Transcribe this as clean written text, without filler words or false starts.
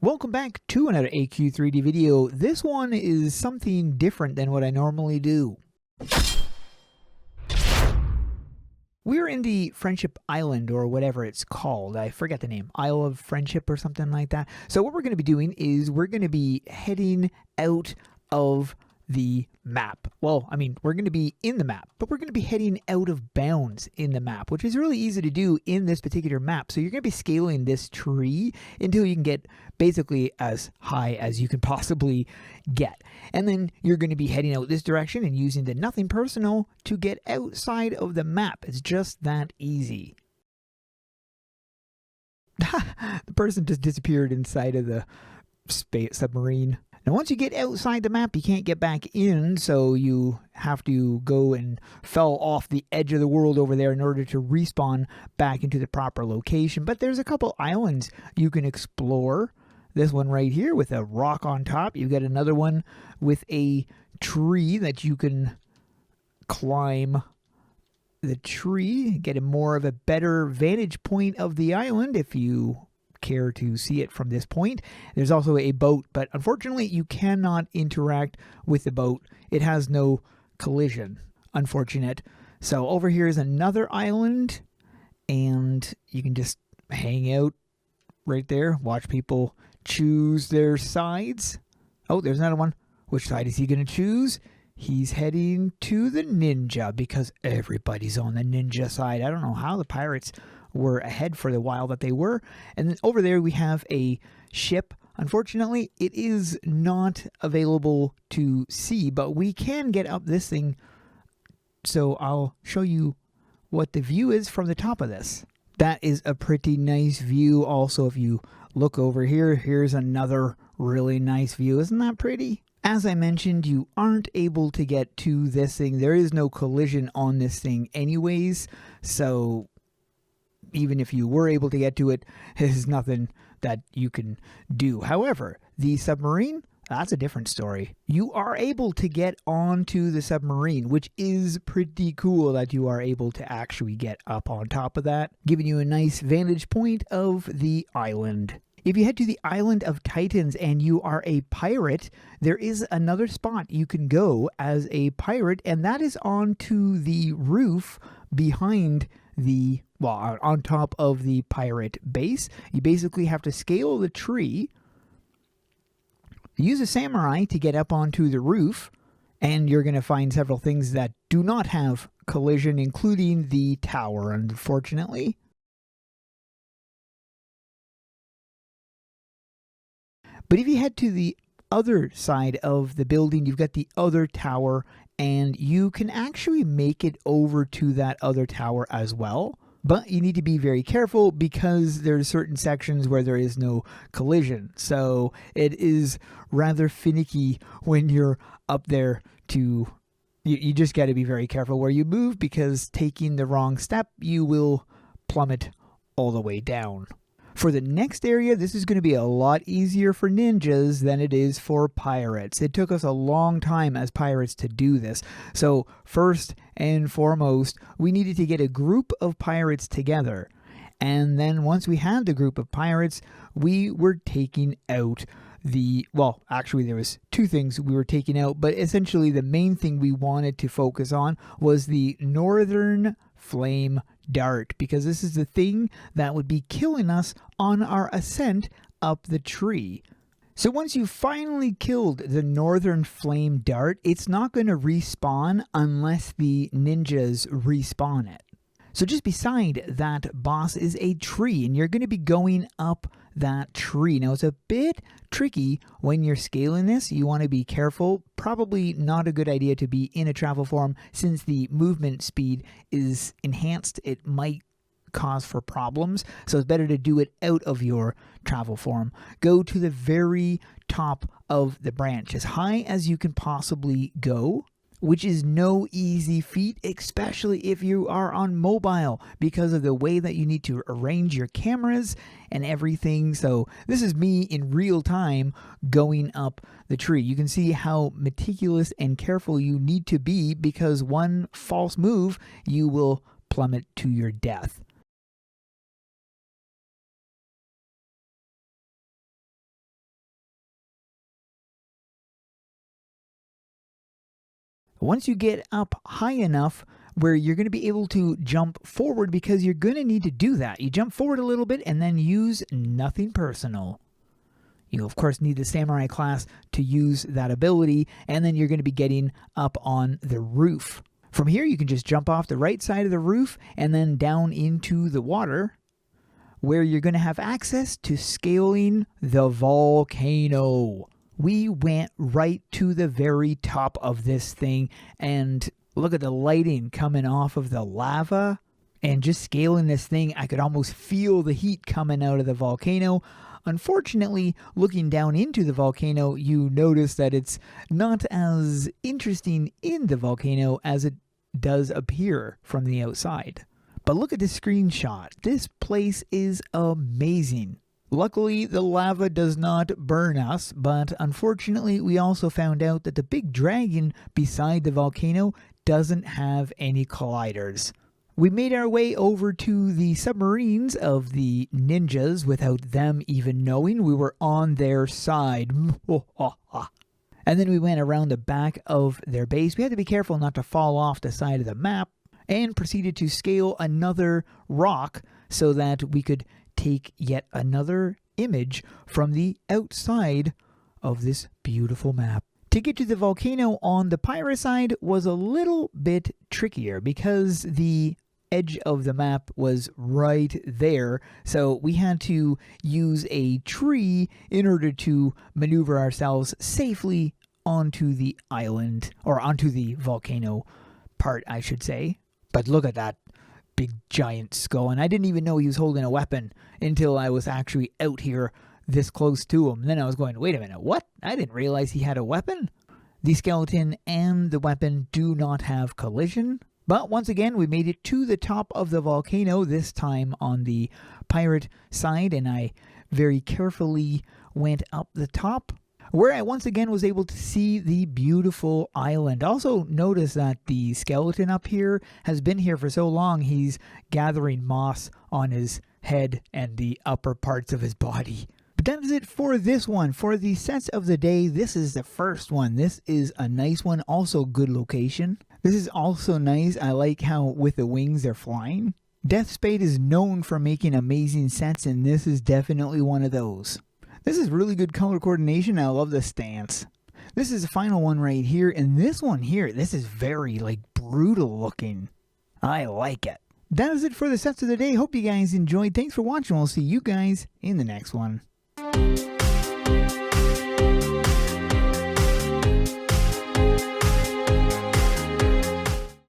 Welcome back to another AQ3D video. This one is something different than what I normally do. We're in the Friendship Island, or whatever it's called. I forget the name. Isle of Friendship or something like that. So what we're going to be doing is we're going to be heading out of the map. Well, I mean, we're going to be in the map, but we're going to be heading out of bounds in the map, which is really easy to do in this particular map. So you're going to be scaling this tree until you can get basically as high as you can possibly get. And then you're going to be heading out this direction and using the nothing personal to get outside of the map. It's just that easy. The person just disappeared inside of the submarine. Now, once you get outside the map, you can't get back in, so you have to go and fell off the edge of the world over there in order to respawn back into the proper location. But there's a couple islands you can explore. This one right here with a rock on top. You've got another one with a tree that you can climb the tree, get a more of a better vantage point of the island if you care to see it from this point. There's also a boat, but unfortunately you cannot interact with the boat. It has no collision. Unfortunate. So over here is another island, and you can just hang out right there, watch people choose their sides. Oh, there's another one. Which side is he going to choose? He's heading to the ninja because everybody's on the ninja side. I don't know how the pirates were ahead for the while that they were. And then over there we have a ship. Unfortunately, it is not available to see, but we can get up this thing. So I'll show you what the view is from the top of this. That is a pretty nice view. Also, if you look over here, here's another really nice view. Isn't that pretty? As I mentioned, you aren't able to get to this thing. There is no collision on this thing anyways. So even if you were able to get to it, there's nothing that you can do. However, the submarine, that's a different story. You are able to get onto the submarine, which is pretty cool that you are able to actually get up on top of that, giving you a nice vantage point of the island. If you head to the Island of Titans and you are a pirate, there is another spot you can go as a pirate, and that is onto the roof behind the, well, on top of the pirate base. You basically have to scale the tree, use a samurai to get up onto the roof, and you're going to find several things that do not have collision, including the tower, unfortunately. But if you head to the other side of the building, you've got the other tower, and you can actually make it over to that other tower as well. But you need to be very careful because there's certain sections where there is no collision. So it is rather finicky when you're up there to... You just got to be very careful where you move, because taking the wrong step, you will plummet all the way down. For the next area, this is going to be a lot easier for ninjas than it is for pirates. It took us a long time as pirates to do this. So first and foremost, we needed to get a group of pirates together. And then once we had the group of pirates, we were taking out the, well, actually there was two things we were taking out, but essentially the main thing we wanted to focus on was the northern flame dart, because this is the thing that would be killing us on our ascent up the tree. So once you finally killed the northern flame dart, it's not going to respawn unless the ninjas respawn it. So just beside that boss is a tree, and you're going to be going up that tree. Now, it's a bit tricky when you're scaling this. You want to be careful. Probably not a good idea to be in a travel form, since the movement speed is enhanced. It might cause for problems, so it's better to do it out of your travel form. Go to the very top of the branch, as high as you can possibly go, which is no easy feat, especially if you are on mobile, because of the way that you need to arrange your cameras and everything. So this is me in real time going up the tree. You can see how meticulous and careful you need to be, because one false move, you will plummet to your death. Once you get up high enough where you're going to be able to jump forward, because you're going to need to do that. You jump forward a little bit and then use nothing personal. You, of course, need the samurai class to use that ability, and then you're going to be getting up on the roof. From here, you can just jump off the right side of the roof and then down into the water, where you're going to have access to scaling the volcano. We went right to the very top of this thing, and look at the lighting coming off of the lava. And just scaling this thing, I could almost feel the heat coming out of the volcano. Unfortunately, looking down into the volcano, you notice that it's not as interesting in the volcano as it does appear from the outside. But look at the screenshot. This place is amazing. Luckily, the lava does not burn us, but unfortunately, we also found out that the big dragon beside the volcano doesn't have any colliders. We made our way over to the submarines of the ninjas without them even knowing we were on their side. And then we went around the back of their base. We had to be careful not to fall off the side of the map, and proceeded to scale another rock so that we could take yet another image from the outside of this beautiful map. To get to the volcano on the pirate side was a little bit trickier because the edge of the map was right there, so we had to use a tree in order to maneuver ourselves safely onto the island, or onto the volcano part, I should say. But look at that big giant skull, and I didn't even know he was holding a weapon until I was actually out here this close to him. And then I was going, wait a minute, what? I didn't realize he had a weapon. The skeleton and the weapon do not have collision. But once again, we made it to the top of the volcano, this time on the pirate side, and I very carefully went up the top, where I once again was able to see the beautiful island. Also notice that the skeleton up here has been here for so long, he's gathering moss on his head and the upper parts of his body. But that is it for this one. For the sets of the day, this is the first one. This is a nice one, also good location. This is also nice. I like how with the wings they're flying. Death Spade is known for making amazing sets, and this is definitely one of those. This is really good color coordination. I love the stance. This is the final one right here, and this one here, this is very brutal looking. I like it. That is it for the sets of the day. Hope you guys enjoyed. Thanks for watching. We'll see you guys in the next one.